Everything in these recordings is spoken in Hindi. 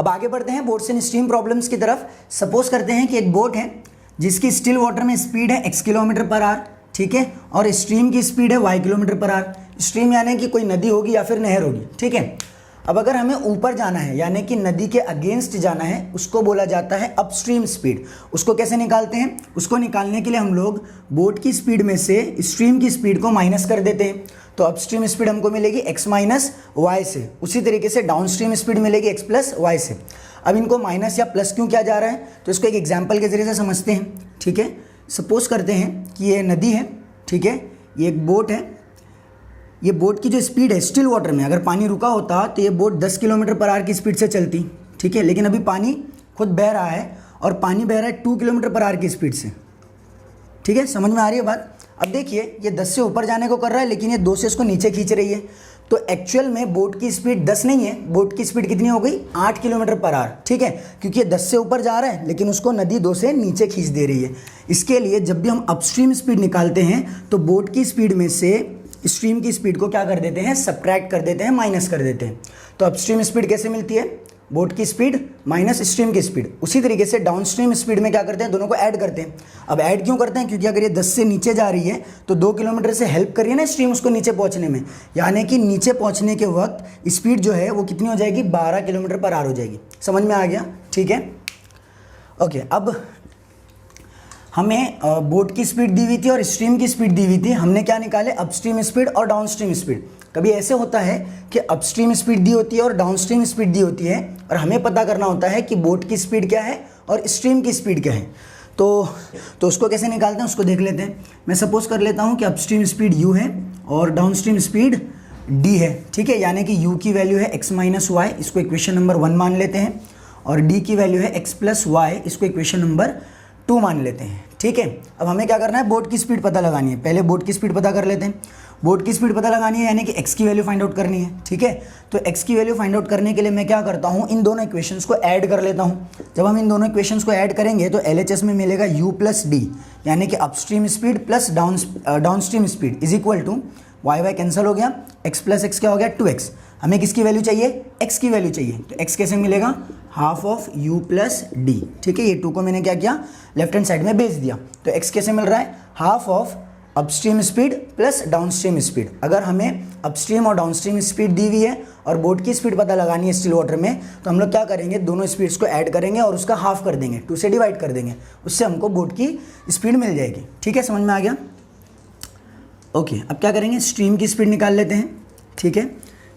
अब आगे बढ़ते हैं बोट्स एंड स्ट्रीम प्रॉब्लम्स की तरफ। सपोज करते हैं कि एक बोट है जिसकी स्टिल वाटर में स्पीड है x किलोमीटर पर आवर, ठीक है, और स्ट्रीम की स्पीड है y kilometre per our. Stream यानी कि कोई नदी होगी या फिर नहर होगी, ठीक है। अब अगर हमें ऊपर जाना है यानी कि नदी के अगेंस्ट जाना है, उसको बोला जाता है अपस्ट्रीम स्पीड। उसको कैसे निकालते हैं? उसको निकालने के लिए हम लोग बोट की स्पीड में से स्ट्रीम की स्पीड को माइनस कर देते हैं, तो अपस्ट्रीम स्पीड हमको मिलेगी x माइनस वाई से। उसी तरीके से डाउन स्ट्रीम स्पीड मिलेगी x प्लस वाई से। अब इनको माइनस या प्लस क्यों किया जा रहा है, तो इसको एक एग्जाम्पल के जरिए से समझते हैं, ठीक है। सपोज करते हैं कि ये नदी है, ठीक है, ये एक बोट है। ये बोट की जो स्पीड है स्टिल वाटर में, अगर पानी रुका होता तो ये बोट 10 किलोमीटर पर आवर की स्पीड से चलती, ठीक है, लेकिन अभी पानी खुद बह रहा है और पानी बह रहा है 2 किलोमीटर पर आवर की स्पीड से, ठीक है। समझ में आ रही है बात? अब देखिए ये 10 से ऊपर जाने को कर रहा है लेकिन ये 2 से इसको नीचे खींच रही है, तो एक्चुअल में बोट की स्पीड 10 नहीं है, बोट की स्पीड कितनी हो गई 8 किलोमीटर पर आवर, ठीक है, क्योंकि ये 10 से ऊपर जा रहा है लेकिन उसको नदी 2 से नीचे खींच दे रही है। इसके लिए जब भी हम अपस्ट्रीम स्पीड निकालते हैं तो बोट की स्पीड में से स्ट्रीम की स्पीड को क्या कर देते हैं, सब्ट्रैक्ट कर देते हैं, माइनस कर देते हैं। तो अपस्ट्रीम स्पीड कैसे मिलती है, बोट की स्पीड माइनस स्ट्रीम की स्पीड। उसी तरीके से डाउन स्ट्रीम स्पीड में क्या करते हैं, दोनों को ऐड करते हैं। अब ऐड क्यों करते हैं, क्योंकि अगर ये 10 से नीचे जा रही है तो 2 किलोमीटर से हेल्प कर रही है ना स्ट्रीम उसको नीचे पहुंचने में, यानी कि नीचे पहुंचने के वक्त स्पीड जो है वो कितनी हो जाएगी, 12 किलोमीटर पर आवर हो जाएगी। समझ में आ गया, ठीक है, ओके। अब हमें बोट की स्पीड दी हुई थी और स्ट्रीम की स्पीड दी हुई थी, हमने क्या निकाले, अपस्ट्रीम स्पीड और डाउन स्ट्रीम स्पीड। कभी ऐसे होता है कि अपस्ट्रीम स्पीड दी होती है और डाउन स्ट्रीम स्पीड दी होती है और हमें पता करना होता है कि बोट की स्पीड क्या है और स्ट्रीम की स्पीड क्या है। तो उसको कैसे निकालते हैं उसको देख लेते हैं। मैं सपोज कर लेता हूँ कि अपस्ट्रीम स्पीड u है और डाउन स्ट्रीम स्पीड d है, ठीक है, यानी कि u की वैल्यू है x माइनस वाई, इसको इक्वेशन नंबर 1 मान लेते हैं, और d की वैल्यू है x प्लस वाई, इसको इक्वेशन नंबर 2 मान लेते हैं, ठीक है। अब हमें क्या करना है, बोट की स्पीड पता लगानी है। पहले बोट की स्पीड पता कर लेते हैं। बोट की स्पीड पता लगानी है यानी कि x की वैल्यू फाइंड आउट करनी है, ठीक है। तो x की वैल्यू फाइंड आउट करने के लिए मैं क्या करता हूँ, इन दोनों इक्वेशंस को ऐड कर लेता हूँ। जब हम इन दोनों इक्वेशंस को ऐड करेंगे तो LHS में मिलेगा u प्लस डी, यानी कि upstream speed plus down stream speed is equal to Y Y cancel हो गया, x प्लस एक्स क्या हो गया 2x। हमें किसकी वैल्यू चाहिए, x की वैल्यू चाहिए, तो x कैसे मिलेगा, half of u plus D, ठीक है। ये 2 को मैंने क्या किया, लेफ्ट हैंड साइड में भेज दिया, तो x कैसे मिल रहा है, half of upstream speed plus downstream speed. अगर हमें अपस्ट्रीम और डाउनस्ट्रीम स्पीड दी हुई है और बोट की स्पीड पता लगानी है स्टिल वाटर में, तो हम लोग क्या करेंगे, दोनों स्पीड्स को ऐड करेंगे और उसका हाफ कर देंगे, 2 से डिवाइड कर देंगे, उससे हमको बोट की स्पीड मिल जाएगी, ठीक है। समझ में आ गया, ओके। अब क्या करेंगे, स्ट्रीम की स्पीड निकाल लेते हैं, ठीक है।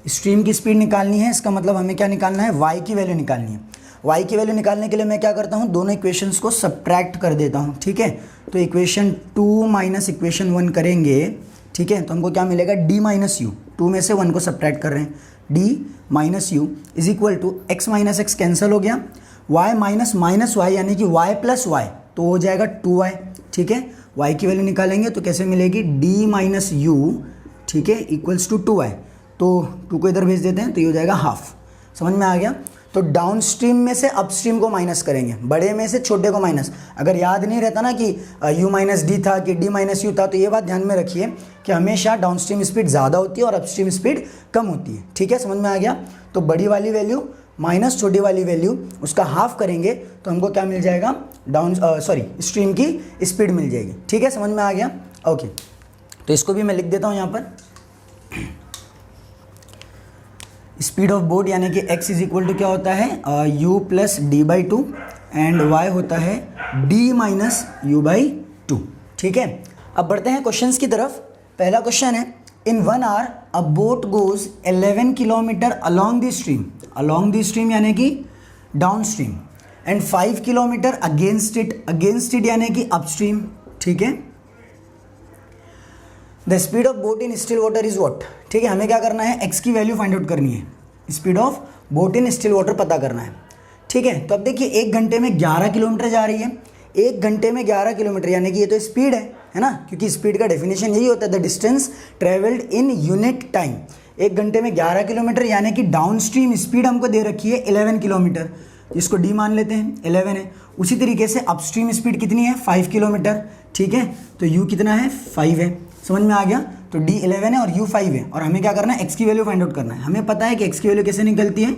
स्ट्रीम की स्पीड निकालनी है, इसका मतलब हमें क्या निकालना है, y की वैल्यू निकालनी है। y की वैल्यू निकालने के लिए मैं क्या करता हूँ, दोनों इक्वेशंस को सब्ट्रैक्ट कर देता हूँ, ठीक है। तो इक्वेशन 2 माइनस इक्वेशन 1 करेंगे, ठीक है, तो हमको क्या मिलेगा, d माइनस यू, 2 में से 1 को सब्ट्रैक्ट कर रहे हैं, d minus U is equal to x minus X cancel हो गया, y माइनस माइनस वाई यानी कि y प्लस वाई, तो हो जाएगा 2y, ठीक है। y की वैल्यू निकालेंगे तो कैसे मिलेगी, d माइनस यू, ठीक है, इक्वल्स टू 2y, तो 2 को इधर भेज देते हैं तो ये हो जाएगा हाफ। समझ में आ गया। तो डाउन स्ट्रीम में से अपस्ट्रीम को माइनस करेंगे, बड़े में से छोटे को माइनस। अगर याद नहीं रहता ना कि u माइनस डी था कि d माइनस यू था, तो ये बात ध्यान में रखिए कि हमेशा डाउन स्ट्रीम स्पीड ज़्यादा होती है और अपस्ट्रीम स्पीड कम होती है, ठीक है। समझ में आ गया। तो बड़ी वाली वैल्यू माइनस छोटी वाली वैल्यू, उसका हाफ करेंगे तो हमको क्या मिल जाएगा, स्ट्रीम की स्पीड मिल जाएगी, ठीक है। समझ में आ गया, ओके। तो इसको भी मैं लिख देता हूँ यहाँ पर, स्पीड ऑफ बोट यानी कि x इज इक्वल टू क्या होता है, u plus D by 2 and y होता है d माइनस यू बाई 2, ठीक है। अब बढ़ते हैं क्वेश्चंस की तरफ। पहला क्वेश्चन है, in 1 hour a boat goes 11 kilometre along the stream यानी कि down stream, and 5 kilometre against it यानी कि अपस्ट्रीम, ठीक है। The speed of boat in still water is what, ठीक है। हमें क्या करना है, x की वैल्यू फाइंड आउट करनी है, speed of boat in still water पता करना है, ठीक है। तो अब देखिए 1 घंटे में 11 किलोमीटर जा रही है, 1 घंटे में 11 किलोमीटर यानी कि ये तो स्पीड है ना, क्योंकि स्पीड का डेफिनेशन यही होता है, the distance travelled in unit time. 1 घंटे में 11 किलोमीटर यानी कि डाउन स्ट्रीम स्पीड हमको दे रखी है 11 किलोमीटर, जिसको d मान लेते हैं, 11 है। उसी तरीके से अपस्ट्रीम स्पीड कितनी है, 5 किलोमीटर, ठीक है। तो u कितना है, 5 है। समझ में आ गया। तो d 11 है और u 5 है, और हमें क्या करना है, x की वैल्यू फाइंड आउट करना है। हमें पता है कि x की वैल्यू कैसे निकलती है,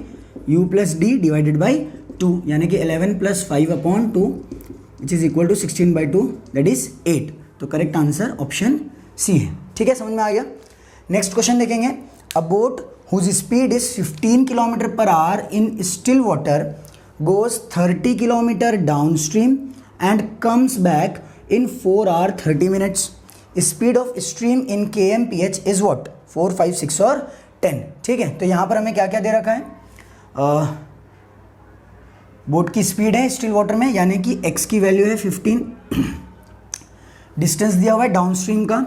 u plus D divided by 2, यानी कि 11 प्लस 5/2 which is equal to 16/2, that is 8। तो करेक्ट आंसर ऑप्शन सी है। ठीक है, समझ में आ गया। नेक्स्ट क्वेश्चन देखेंगे। A boat whose speed is 15 kilometre per hour in still water goes 30 kilometre down stream and comes back in 4 hours 30 minutes। Speed of stream in kmph is what? 4, 5, 6 और 10। ठीक है, तो यहाँ पर हमें क्या क्या दे रखा है? बोट की स्पीड है स्टिल वाटर में, यानी कि x की वैल्यू है 15, डिस्टेंस दिया हुआ है डाउन स्ट्रीम का,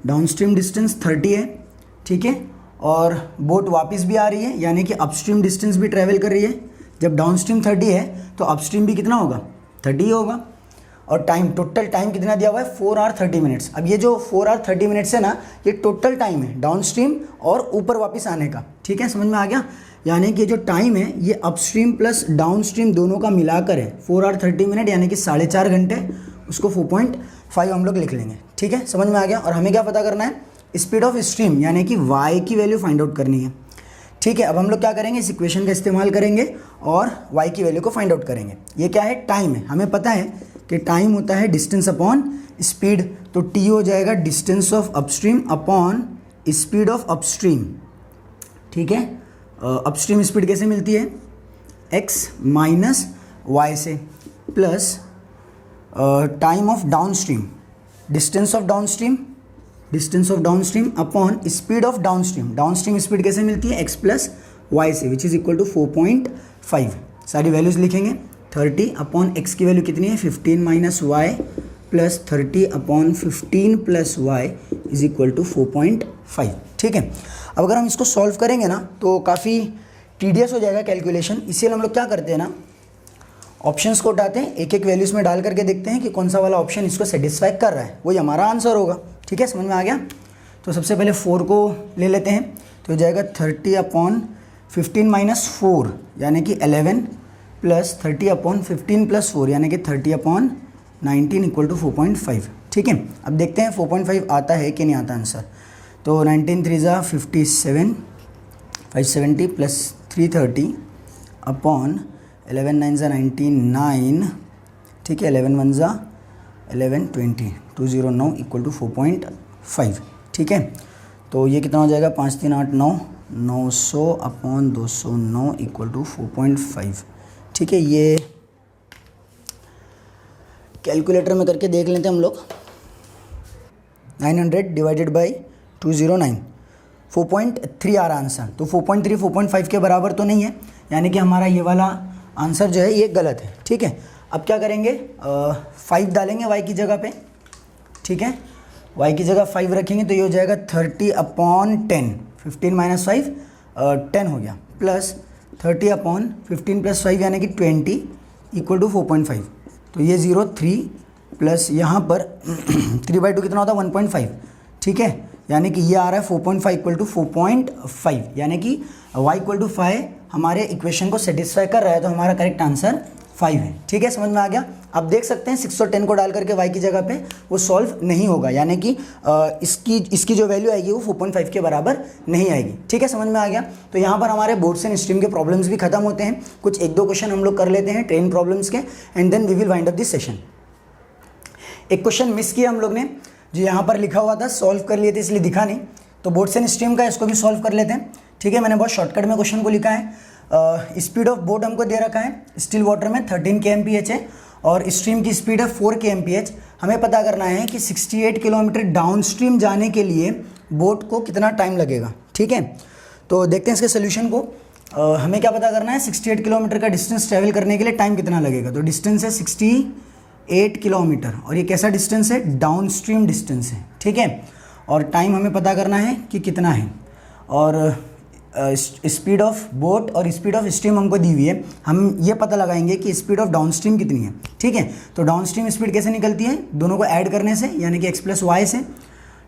डाउन स्ट्रीम डिस्टेंस 30 है। ठीक है, और बोट वापस भी आ रही है, यानी कि अपस्ट्रीम डिस्टेंस भी ट्रैवल कर रही है। जब डाउन स्ट्रीम 30 है तो अपस्ट्रीम भी कितना होगा? 30 होगा। और टाइम, टोटल टाइम कितना दिया हुआ है? 4 hours 30 minutes। अब ये जो 4 hours 30 minutes है ना, ये टोटल टाइम है डाउन स्ट्रीम और ऊपर वापस आने का। ठीक है, समझ में आ गया। यानी कि जो टाइम है ये अपस्ट्रीम प्लस डाउन स्ट्रीम दोनों का मिलाकर है 4 hours 30 minutes, यानी कि 4.5 घंटे। उसको 4.5 हम लोग लिख लेंगे। ठीक है, समझ में आ गया। और हमें क्या पता करना है? स्पीड ऑफ स्ट्रीम, यानी कि y की वैल्यू फाइंड आउट करनी है। ठीक है, अब हम लोग क्या करेंगे? इस इक्वेशन का इस्तेमाल करेंगे और y की वैल्यू को फाइंड आउट करेंगे। ये क्या है? टाइम है। हमें पता है कि टाइम होता है डिस्टेंस अपॉन स्पीड, तो t हो जाएगा distance of upstream upon speed of upstream. ठीक है, अपस्ट्रीम स्पीड कैसे मिलती है? x माइनस वाई से, plus time of down stream, distance of down stream, distance of down stream upon speed of down stream. Down stream speed कैसे मिलती है? x प्लस वाई से, विच इज़ इक्वल टू 4.5। सारी वैल्यूज़ लिखेंगे। 30 अपॉन x की वैल्यू कितनी है? 15 minus Y plus 30 upon 15 plus Y is equal to 4.5। ठीक है, अब अगर हम इसको सॉल्व करेंगे ना तो काफ़ी टीडियस हो जाएगा कैलकुलेशन। इसीलिए हम लोग क्या करते हैं ना, ऑप्शंस को उठाते हैं, एक एक वैल्यूज़ में डाल करके देखते हैं कि कौन सा वाला ऑप्शन इसको सेटिस्फाई कर रहा है, वही हमारा आंसर होगा। ठीक है, समझ में आ गया। तो सबसे पहले 4 को ले लेते हैं, तो हो जाएगा 30 अपॉन 15 माइनस 4 यानी कि 11 प्लस 30 अपॉन 15 प्लस 4 यानी कि 30 अपॉन 19 इक्वल टू 4.5। ठीक है, अब देखते हैं 4.5 आता है कि नहीं आता आंसर। तो 19 3 ज़ा 57, 570 प्लस 330 अपॉन 11 9 ज़ा 99। ठीक है, 11 1 ज़ा 11 20 209 इक्वल टू 4.5। ठीक है, तो ये कितना हो जाएगा? 5 3 8 9 900 अपॉन 209 इक्वल टू 4.5। ठीक है, ये कैलकुलेटर में करके देख लेते हैं हम लोग। 900 डिवाइडेड बाई 209, 4.3 आ रहा आंसर। तो 4.3 4.5 के बराबर तो नहीं है, यानी कि हमारा ये वाला आंसर जो है ये गलत है। ठीक है, अब क्या करेंगे? 5 डालेंगे y की जगह पे। ठीक है, y की जगह 5 रखेंगे तो ये हो जाएगा 30 अपॉन 10, 15 माइनस 5 10 हो गया, प्लस 30 अपॉन 15 प्लस 5 यानी कि 20 इक्वल टू 4.5। तो ये 0 3 प्लस यहाँ पर 3/2 कितना होता है? 1.5। ठीक है, यानी कि ये आ रहा है 4.5 इक्वल टू 4.5, यानी कि y इक्वल टू 5 हमारे इक्वेशन को सेटिस्फाई कर रहा है, तो हमारा करेक्ट आंसर 5 है। ठीक है, समझ में आ गया। अब देख सकते हैं 6 और 10 को डाल करके y की जगह पे वो सॉल्व नहीं होगा, यानी कि इसकी जो वैल्यू आएगी वो 4.5 के बराबर नहीं आएगी। ठीक है, समझ में आ गया। तो यहाँ पर हमारे बोर्ड्स एंड स्ट्रीम के प्रॉब्लम्स भी खत्म होते हैं। कुछ 1-2 क्वेश्चन हम लोग कर लेते हैं ट्रेन प्रॉब्लम्स के, and then we will wind up this session. एक क्वेश्चन मिस किया हम लोग ने, जो यहाँ पर लिखा हुआ था, सॉल्व कर लिए थे इसलिए दिखा नहीं, तो बोर्ड्स एंड स्ट्रीम का इसको भी सॉल्व कर लेते हैं। ठीक है, मैंने बहुत शॉर्टकट में क्वेश्चन को लिखा है। स्पीड ऑफ बोट हमको दे रखा है स्टिल वाटर में 13 kmph है और स्ट्रीम की स्पीड है 4 kmph। हमें पता करना है कि 68 किलोमीटर डाउन स्ट्रीम जाने के लिए बोट को कितना टाइम लगेगा। ठीक है, तो देखते हैं इसके सोल्यूशन को। हमें क्या पता करना है? 68 किलोमीटर का डिस्टेंस ट्रैवल करने के लिए टाइम कितना लगेगा। तो डिस्टेंस है 68 किलोमीटर और ये कैसा डिस्टेंस है? डाउन स्ट्रीम डिस्टेंस है। ठीक है, और टाइम हमें पता करना है कि कितना है, और स्पीड ऑफ बोट और स्पीड ऑफ स्ट्रीम हमको दी हुई है। हम ये पता लगाएंगे कि स्पीड ऑफ डाउन स्ट्रीम कितनी है। ठीक है, तो डाउन स्ट्रीम स्पीड कैसे निकलती है? दोनों को ऐड करने से, यानी कि x प्लस वाई से।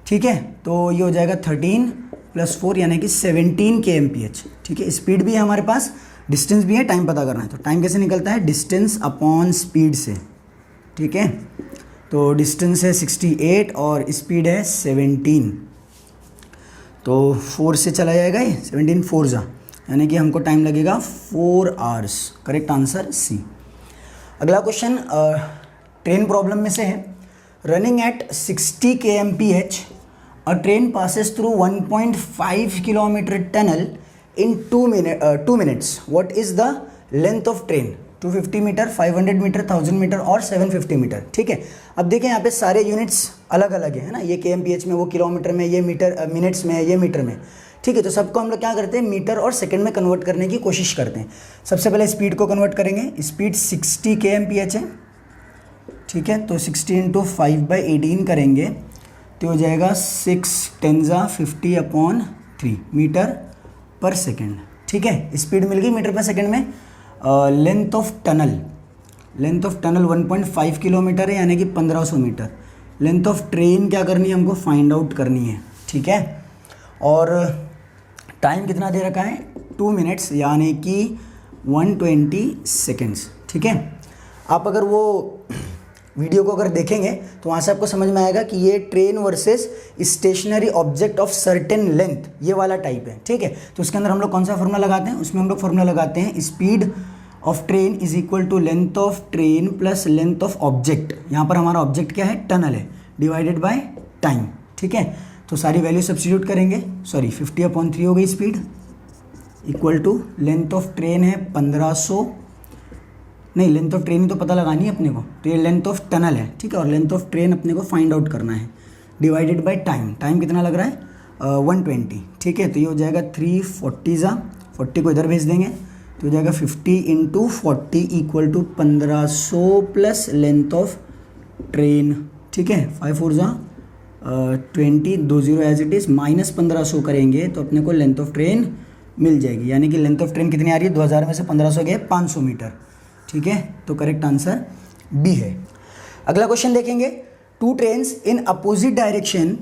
ठीक है, तो ये हो जाएगा 13 प्लस 4 यानी कि 17 kmph। ठीक है, स्पीड भी है हमारे पास, डिस्टेंस भी है, टाइम पता करना है। तो टाइम कैसे निकलता है? डिस्टेंस अपॉन स्पीड से। ठीक है, तो डिस्टेंस है 68 और स्पीड है 17, तो 4 से चला जाएगा ये, 17 4 जा यानी कि हमको टाइम लगेगा 4 आवर्स। Correct answer C. अगला क्वेश्चन ट्रेन प्रॉब्लम में से है। Running at 60 kmph a train passes through 1.5 kilometre tunnel in 2 minutes। What is the length of train? 250 metre, 500 metre, 1000 metre और 750 मीटर। ठीक है, अब देखें यहाँ पे सारे यूनिट्स अलग अलग है ना, ये kmph में, वो किलोमीटर में, ये मीटर मिनट्स में, ये मीटर में। ठीक है, तो सबको हम लोग क्या करते हैं, मीटर और सेकंड में कन्वर्ट करने की कोशिश करते हैं। सबसे पहले स्पीड को कन्वर्ट करेंगे। स्पीड 60 kmph है। ठीक है, तो 60 इंटू 5/18 करेंगे तो हो जाएगा 6 × 50/3 मीटर पर सेकेंड। ठीक है, स्पीड मिल गई मीटर पर सेकेंड में। लेंथ ऑफ टनल 1.5 किलोमीटर है, यानी कि 1500 मीटर। लेंथ ऑफ ट्रेन क्या करनी है, हमको फाइंड आउट करनी है। ठीक है, और टाइम कितना दे रखा है, 2 मिनट्स, यानी कि 120 सेकेंड्स। ठीक है, आप अगर वो वीडियो को अगर देखेंगे तो वहाँ से आपको समझ में आएगा कि ये train versus stationary object of certain length, ये वाला टाइप है। ठीक है, तो उसके अंदर हम लोग कौन सा फॉर्मूला लगाते हैं, उसमें हम लोग फॉर्मूला लगाते हैं speed of train is equal to length of train plus length of object. यहाँ पर हमारा ऑब्जेक्ट क्या है, टनल है, डिवाइडेड बाय टाइम। ठीक है, तो सारी वैल्यू सब्स्टिट्यूट करेंगे। 50/3 हो गई speed, equal to length of train है 1500, नहीं लेंथ ऑफ ट्रेन ही तो पता लगानी है अपने को, तो ये लेंथ ऑफ टनल है। ठीक है, और लेंथ ऑफ ट्रेन अपने को फाइंड आउट करना है, डिवाइडेड बाय टाइम। टाइम कितना लग रहा है, 120। ठीक है, तो ये हो जाएगा 340 40 को इधर भेज देंगे तो हो जाएगा 50 × 40 equal to 1500 plus length of train. ठीक है, 5 4 20, 20 एज इट इज़, माइनस 1500 करेंगे तो अपने को लेंथ ऑफ ट्रेन मिल जाएगी, यानी कि लेंथ ऑफ ट्रेन कितनी आ रही है, 2000 में से 1500 गए 500 मीटर। ठीक है, तो करेक्ट आंसर बी है। अगला क्वेश्चन देखेंगे। 2 trains in opposite direction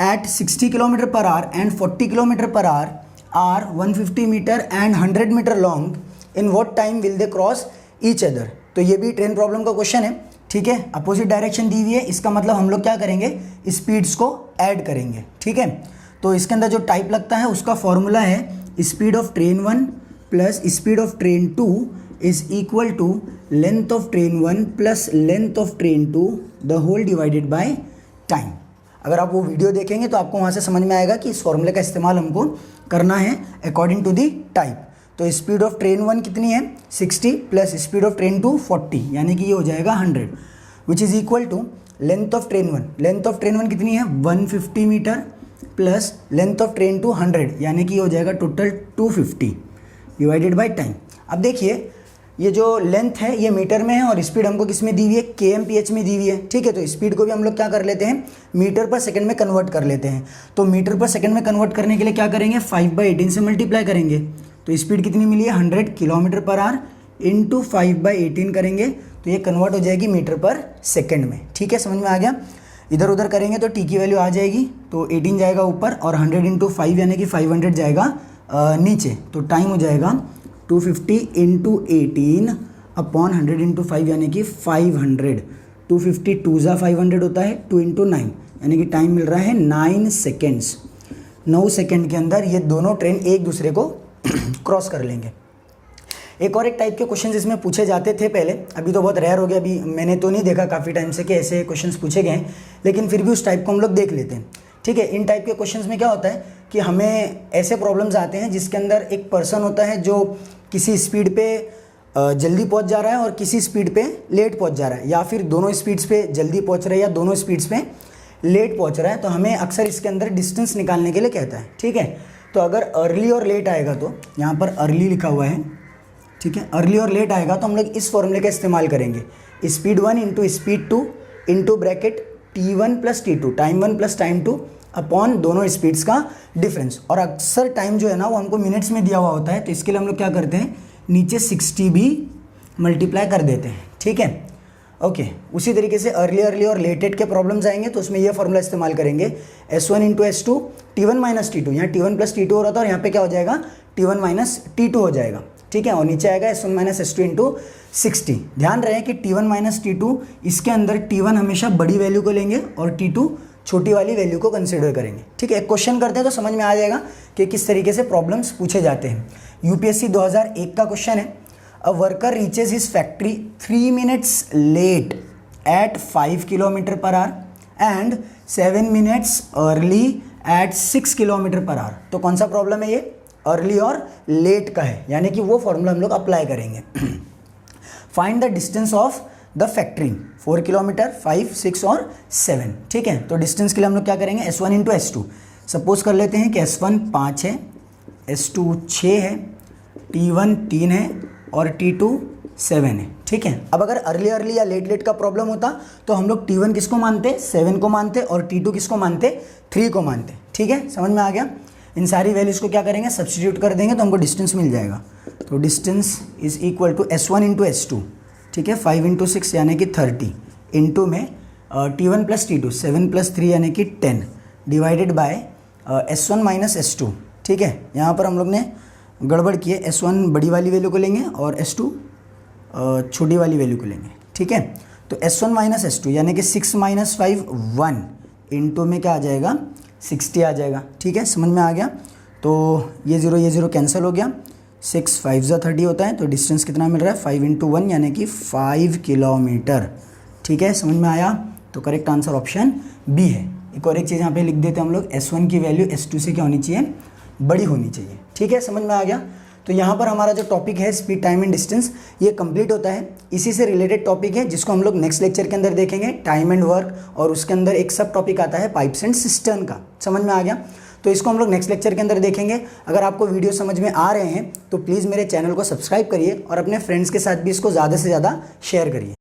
at 60 kilometre per hour and 40 kilometre per hour are 150 metre and 100 metre long, in what time will they cross each other? तो ये भी ट्रेन प्रॉब्लम का क्वेश्चन है। ठीक है, अपोजिट डायरेक्शन दी हुई है, इसका मतलब हम लोग क्या करेंगे, स्पीड्स को ऐड करेंगे। ठीक है, तो इसके अंदर जो टाइप लगता है उसका फॉर्मूला है speed of train 1 plus speed of train 2 is equal to length of train 1 plus length of train 2 the whole divided by time. अगर आप वो वीडियो देखेंगे तो आपको वहाँ से समझ में आएगा कि इस फॉर्मूले का इस्तेमाल हमको करना है अकॉर्डिंग टू दी टाइप। तो स्पीड ऑफ ट्रेन 1 कितनी है, 60 प्लस स्पीड ऑफ ट्रेन 2 40, यानी कि ये हो जाएगा 100, which is equal to length of train 1। Length of train 1 कितनी है, 150 metre plus length of train 2 100, यानी कि ये हो जाएगा टोटल 250 डिवाइडेड बाय टाइम। अब देखिए ये जो लेंथ है ये मीटर में है और स्पीड हमको किस में दी हुई है, kmph में दी हुई है। ठीक है, तो स्पीड को भी हम लोग क्या कर लेते हैं, मीटर पर सेकंड में कन्वर्ट कर लेते हैं। तो मीटर पर सेकंड में कन्वर्ट करने के लिए क्या करेंगे, 5/18 से मल्टीप्लाई करेंगे। तो स्पीड कितनी मिली है, 100 किलोमीटर पर आवर इंटू 5/18 करेंगे तो ये कन्वर्ट हो जाएगी मीटर पर सेकेंड में। ठीक है, समझ में आ गया। इधर उधर करेंगे तो टी की वैल्यू आ जाएगी, तो 18 जाएगा ऊपर और 100 × 5 यानी कि 500 जाएगा नीचे। तो टाइम हो जाएगा 250 × 18 अपॉन 100 × 5 यानी कि 500। 250 2 ज़ा 500 होता है, 2 × 9 यानी कि टाइम मिल रहा है 9 सेकेंड्स। 9 सेकेंड के अंदर ये दोनों ट्रेन एक दूसरे को क्रॉस कर लेंगे। एक और एक टाइप के क्वेश्चंस इसमें पूछे जाते थे पहले, अभी तो बहुत रेयर हो गया, अभी मैंने तो नहीं देखा काफ़ी टाइम से कि ऐसे क्वेश्चंस पूछे गए हैं, लेकिन फिर भी उस टाइप को हम लोग देख लेते हैं। ठीक है, इन टाइप के क्वेश्चंस में क्या होता है कि हमें ऐसे प्रॉब्लम्स आते हैं जिसके अंदर एक पर्सन होता है जो किसी स्पीड पे जल्दी पहुंच जा रहा है और किसी स्पीड पे लेट पहुंच जा रहा है, या फिर दोनों स्पीड्स पे जल्दी पहुंच रहा है या दोनों स्पीड्स पे लेट पहुंच रहा है। तो हमें अक्सर इसके अंदर डिस्टेंस निकालने के लिए कहता है। ठीक है, तो अगर अर्ली और लेट आएगा तो यहाँ पर अर्ली लिखा हुआ है, ठीक है, अर्ली और लेट आएगा तो हम लोग इस फॉर्मूले का इस्तेमाल करेंगे, speed 1 into speed 2 into bracket T1 plus T2, time 1 plus time 2 upon दोनों स्पीड्स का डिफरेंस। और अक्सर टाइम जो है ना वो हमको मिनट्स में दिया हुआ होता है, तो इसके लिए हम लोग क्या करते हैं, नीचे 60 भी मल्टीप्लाई कर देते हैं। ठीक है, ओके। उसी तरीके से अर्ली और लेटेड के प्रॉब्लम्स आएंगे तो उसमें ये फॉर्मूला इस्तेमाल करेंगे, S1 into S2 T1 minus T2, यहाँ T1 प्लस T2 हो रहा था और यहाँ पे क्या हो जाएगा, T1 माइनस T2 हो जाएगा। ठीक है, और नीचे आएगा S1 माइनस S2 इंटू 60। ध्यान रहे कि T1 माइनस T2 इसके अंदर T1 हमेशा बड़ी वैल्यू को लेंगे और T2 छोटी वाली वैल्यू को कंसिडर करेंगे। ठीक है, एक क्वेश्चन करते हैं तो समझ में आ जाएगा कि किस तरीके से प्रॉब्लम्स पूछे जाते हैं। यूपीएससी 2001 का क्वेश्चन है, a worker reaches his factory 3 minutes late at 5 kilometre per hour and 7 minutes early at 6 kilometre per hour. तो कौन सा प्रॉब्लम है ये? अर्ली और लेट का है, यानी कि वो फॉर्मूला हम लोग अप्लाई करेंगे। Find the distance of the factory 4 kilometre, 5, 6 और 7। ठीक है, तो डिस्टेंस के लिए हम लोग क्या करेंगे? S1 into S2। सपोज कर लेते हैं कि S1 5 है, S2 6 है, T1 3 है और T2 7 है। ठीक है, अब अगर अर्ली या लेट का प्रॉब्लम होता तो हम लोग T1 किसको मानते? 7 को मानते, और T2 किसको मानते? 3 को मानते। ठीक है, समझ में आ गया? इन सारी वैल्यूज़ को क्या करेंगे? सब्स्टिट्यूट कर देंगे तो हमको डिस्टेंस मिल जाएगा। तो distance is equal to S1 into S2। ठीक है, 5 इंटू 6 यानी कि 30 इंटू में T1 प्लस T2 7 प्लस 3 यानी कि 10 divided by S1 minus S2। ठीक है, यहाँ पर हम लोग ने गड़बड़ की है, S1 बड़ी वाली वैल्यू को लेंगे और S2 छोटी वाली वैल्यू को लेंगे। ठीक है, तो S1 माइनस S2 यानी कि 6 माइनस 5 1 इंटू में क्या आ जाएगा? 60 आ जाएगा। ठीक है, समझ में आ गया? तो ये 0 कैंसिल हो गया, 6 5 ज़ा 30 होता है, तो डिस्टेंस कितना मिल रहा है? 5 इंटू 1 यानी कि 5 किलोमीटर। ठीक है, समझ में आया? तो करेक्ट आंसर ऑप्शन बी है। एक और एक चीज़ यहाँ पे लिख देते हैं हम लोग, S1 की वैल्यू S2 से क्या होनी चाहिए? बड़ी होनी चाहिए। ठीक है, समझ में आ गया? तो यहाँ पर हमारा जो टॉपिक है स्पीड, टाइम एंड डिस्टेंस, ये कंप्लीट होता है। इसी से रिलेटेड टॉपिक है जिसको हम लोग नेक्स्ट लेक्चर के अंदर देखेंगे, टाइम एंड वर्क, और उसके अंदर एक सब टॉपिक आता है पाइप्स एंड सिस्टर्न का। समझ में आ गया? तो इसको हम लोग नेक्स्ट लेक्चर के अंदर देखेंगे। अगर आपको वीडियो समझ में आ रहे हैं तो प्लीज़ मेरे चैनल को सब्सक्राइब करिए और अपने फ्रेंड्स के साथ भी इसको ज़्यादा से ज़्यादा शेयर करिए।